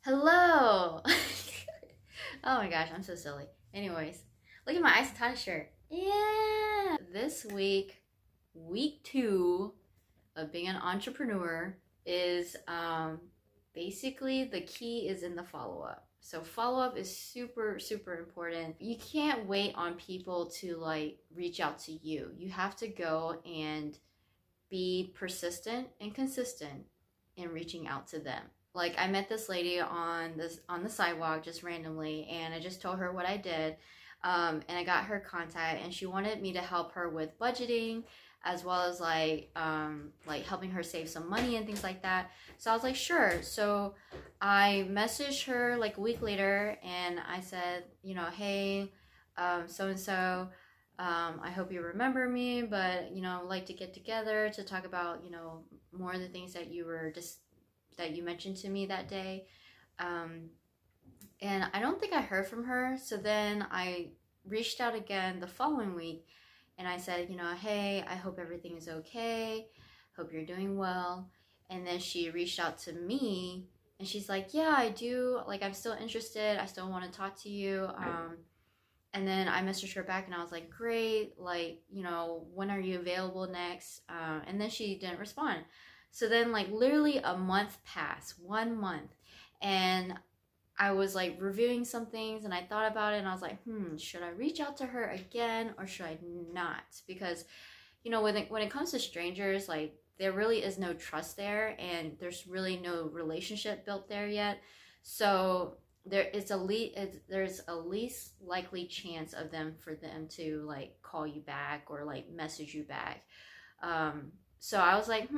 Hello. Oh my gosh, I'm so silly. Anyways, look at my Isotata shirt. Yeah. This week, week 2 of being an entrepreneur is basically the key is in the follow-up. So follow-up is super, super important. You can't wait on people to like reach out to you. You have to go and be persistent and consistent in reaching out to them. Like I met this lady on the sidewalk just randomly, and I just told her what I did, and I got her contact, and she wanted me to help her with budgeting, as well as like helping her save some money and things like that. So I was like, sure. So I messaged her like a week later, and I said, hey, so and so. I hope you remember me, but I'd like to get together to talk about more of the things that that you mentioned to me that day. Um, and I don't think I heard from her. So then I reached out again the following week, and I said, hey, I hope everything is okay. Hope you're doing well. And then she reached out to me, and she's like, yeah, I do. Like, I'm still interested. I still want to talk to you. And then I messaged her back and I was like, great, like, when are you available next? And then she didn't respond. So then, like, literally a month passed, 1 month. And I was like reviewing some things and I thought about it and I was like, should I reach out to her again or should I not? Because, when it comes to strangers, like, there really is no trust there and there's really no relationship built there yet. So there's a least likely chance of them for them to like call you back or like message you back. So I was like,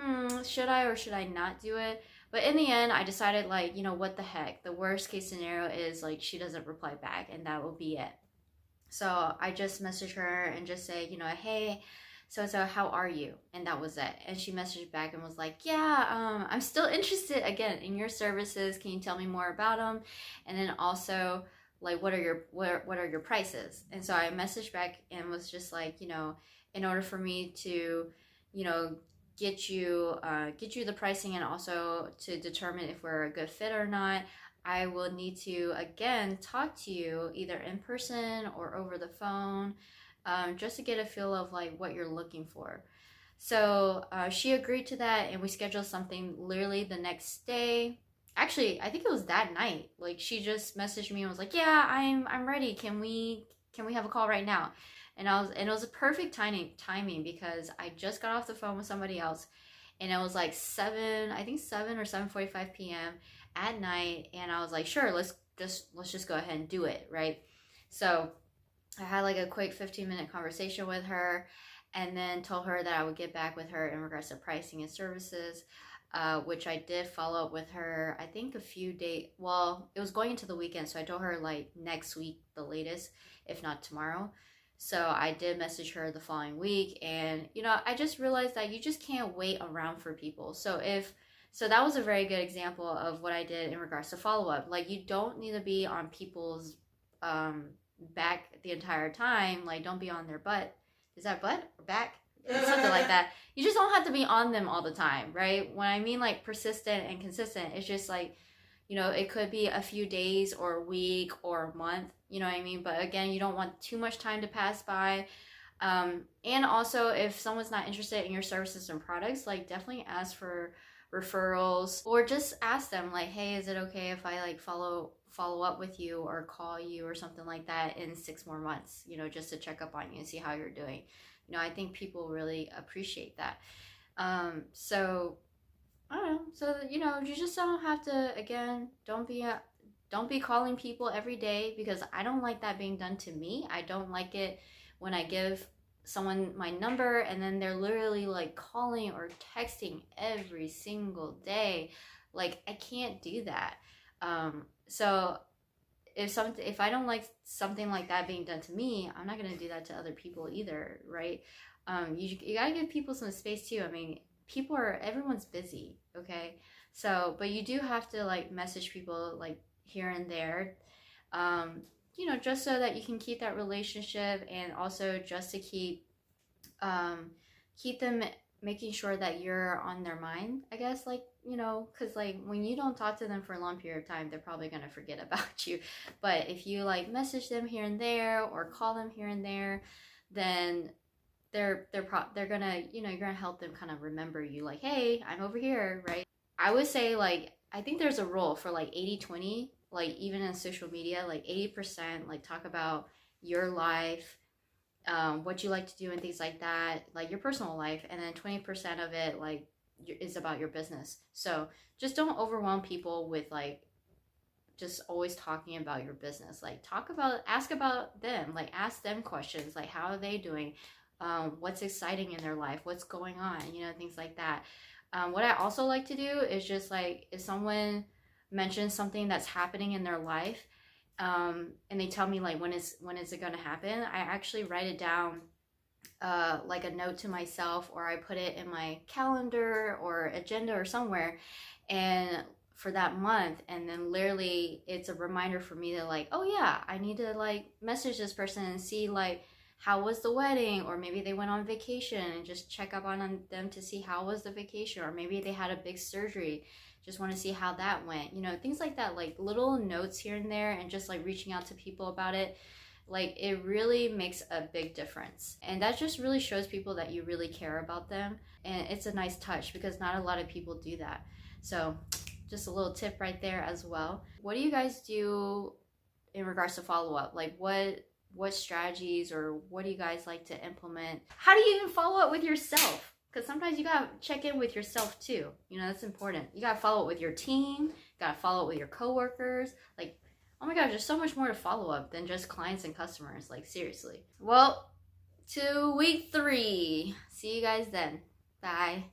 should I or should I not do it? But in the end, I decided, like, what the heck? The worst case scenario is like she doesn't reply back, and that will be it. So I just messaged her and just say, hey, so how are you? And that was it. And she messaged back and was like, yeah, I'm still interested again in your services. Can you tell me more about them? And then also, like, what are your prices? And so I messaged back and was just like, in order for me to, you know, get you the pricing and also to determine if we're a good fit or not, I will need to again talk to you either in person or over the phone, just to get a feel of like what you're looking for. So she agreed to that, and we scheduled something literally the next day. Actually, I think it was that night. Like, she just messaged me and was like, "Yeah, I'm ready. Can we have a call right now?" And it was a perfect timing because I just got off the phone with somebody else, and it was like 7 or 7:45 p.m. at night, and I was like, "Sure, let's just go ahead and do it, right?" So I had like a quick 15-minute conversation with her, and then told her that I would get back with her in regards to pricing and services, which I did follow up with her, I think a few days. Well, it was going into the weekend, so I told her like next week, the latest, if not tomorrow. So I did message her the following week, and I just realized that you just can't wait around for people. So that was a very good example of what I did in regards to follow up. Like, you don't need to be on people's um, back the entire time. Like, don't be on their butt. Is that butt or back? Something like that. You just don't have to be on them all the time, right? When I mean like persistent and consistent, it's just like, it could be a few days or a week or a month, you know what I mean? But again, you don't want too much time to pass by. And also, if someone's not interested in your services and products, like, definitely ask for referrals, or just ask them like, hey, is it okay if I like follow up with you or call you or something like that in 6 more months, just to check up on you and see how you're doing. I think people really appreciate that. So I don't know. So you just don't have to. Again, don't be calling people every day, because I don't like that being done to me. I don't like it when I give someone my number and then they're literally like calling or texting every single day. Like, I can't do that. So if I don't like something like that being done to me, I'm not gonna do that to other people either, right? You gotta give people some space too. I mean, everyone's busy, okay? So, but you do have to like message people like here and there, um, just so that you can keep that relationship, and also just to keep them, making sure that you're on their mind, I guess, like, you know, because like when you don't talk to them for a long period of time, they're probably going to forget about you. But if you like message them here and there or call them here and there, then they're gonna, you know, you're gonna help them kind of remember you, like, hey, I'm over here, right? I would say, like, I think there's a rule for like 80-20, like even in social media, like 80% like talk about your life, what you like to do and things like that, like your personal life, and then 20% of it like is about your business. So just don't overwhelm people with like just always talking about your business. Like ask about them, like ask them questions, like how are they doing, what's exciting in their life, what's going on, you know, things like that. What I also like to do is just like if someone mentions something that's happening in their life, and they tell me like when is it going to happen, I actually write it down, like a note to myself, or I put it in my calendar or agenda or somewhere, and for that month, and then literally it's a reminder for me to like, oh yeah, I need to like message this person and see like how was the wedding, or maybe they went on vacation and just check up on them to see how was the vacation, or maybe they had a big surgery, just want to see how that went, you know, things like that, like little notes here and there, and just like reaching out to people about it. Like it really makes a big difference, and that just really shows people that you really care about them, and it's a nice touch because not a lot of people do that. So just a little tip right there as well. What do you guys do in regards to follow-up? Like what strategies, or what do you guys like to implement? How do you even follow up with yourself? Because sometimes you gotta check in with yourself too, you know, that's important. You gotta follow up with your team, you gotta follow up with your coworkers. Like, oh my gosh, there's so much more to follow up than just clients and customers, like seriously. Well, to week 3. See you guys then. Bye.